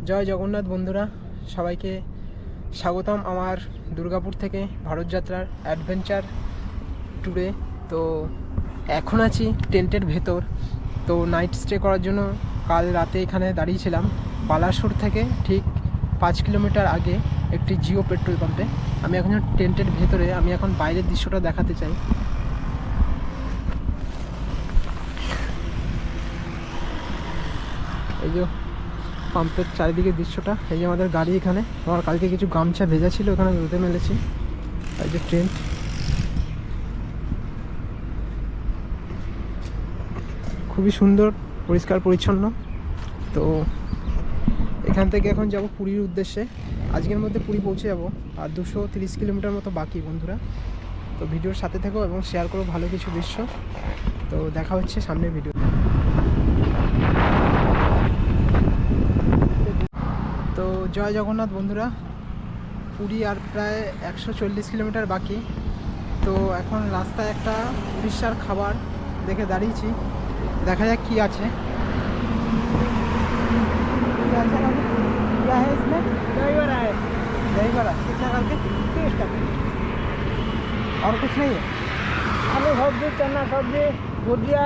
জয় জগন্নাথ বন্ধুরা, সবাইকে স্বাগতম আমার দুর্গাপুর থেকে ভারতযাত্রার অ্যাডভেঞ্চার ট্যুরে। তো এখন আছি টেন্টের ভেতর। তো নাইট স্টে করার জন্য কাল রাতে এখানে দাঁড়িয়েছিলাম বালাসোর থেকে ঠিক 5 কিলোমিটার আগে একটি জিও পেট্রোল পাম্পে। আমি এখন টেন্টের ভেতরে, আমি এখন বাইরের দৃশ্যটা দেখাতে চাই। এই যে পাম্পের চারিদিকে দৃশ্যটা, এই যে আমাদের গাড়ি এখানে। আমার কালকে কিছু গামছা ভেজা ছিল, এখানে রোদে মেলেছি। এই যে ট্রেন, খুবই সুন্দর, পরিষ্কার পরিচ্ছন্ন। তো এখান থেকে এখন যাব পুরীর উদ্দেশ্যে। আজকের মধ্যে পুরী পৌঁছে যাব, আর 230 কিলোমিটার মতো বাকি বন্ধুরা। তো ভিডিওর সাথে থেকো এবং শেয়ার করো ভালো কিছু দৃশ্য। তো দেখা হচ্ছে সামনের ভিডিও। তো জয় জগন্নাথ বন্ধুরা, পুরী আর প্রায় 140 কিলোমিটার বাকি। তো এখন রাস্তায় একটা উড়িষ্যার খাবার দেখে দাঁড়িয়েছি, দেখা যাক কি আছে। क्या है इसमें? दही बड़ा है। दही बड़ा कितना करके? 30 टका। और कुछ नहीं है? आलू सब्जी, चना सब्जी, भुजिया,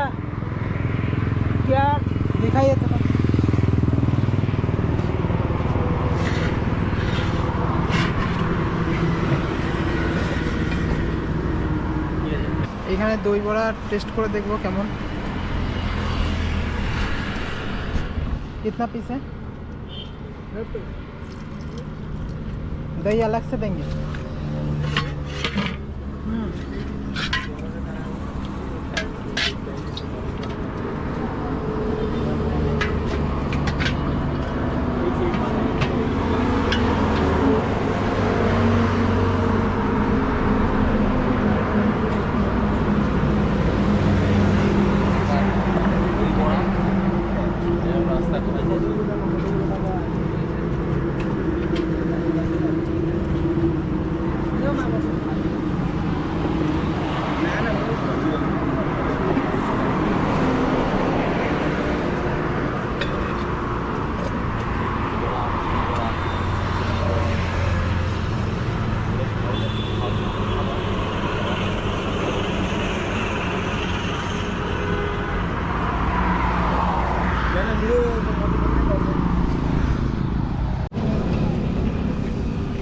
प्याज दिखाइए तो। এখানে দই বড়া টেস্ট করে দেখবো কেমন। कितना पीस है? दही अलग से देंगे।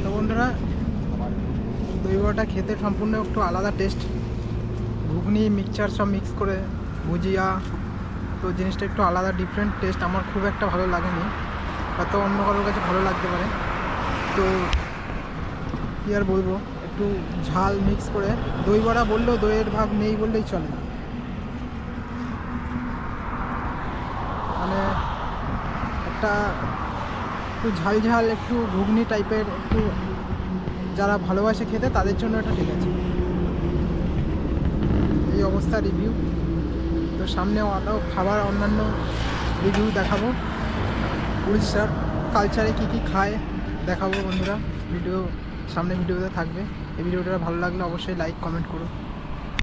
তো বন্ধুরা, দই বড়াটা খেতে সম্পূর্ণ একটু আলাদা টেস্ট। ঘুগনি, মিক্সচার সব মিক্স করে, ভুজিয়া, তো জিনিসটা একটু আলাদা ডিফারেন্ট টেস্ট। আমার খুব একটা ভালো লাগেনি, হয়তো অন্য কারোর কাছে ভালো লাগতে পারে। তো কী আর বলবো, একটু ঝাল মিক্স করে দই বড়া বললেও দইয়ের ভাগ নেই বললেই চলে। মানে একটা একটু ঝাল ঝাল, একটু ঘুগনি টাইপের, একটু যারা ভালোবাসে খেতে তাদের জন্য এটা ঠিক আছে। এই অবস্থা রিভিউ। তো সামনে আরও খাবার, অন্যান্য রিভিউ দেখাবো। উড়িষ্যার কালচারে কী কী খায় দেখাবো বন্ধুরা। ভিডিও সামনে ভিডিওতে থাকবে। এই ভিডিওটা ভালো লাগলে অবশ্যই লাইক কমেন্ট করো।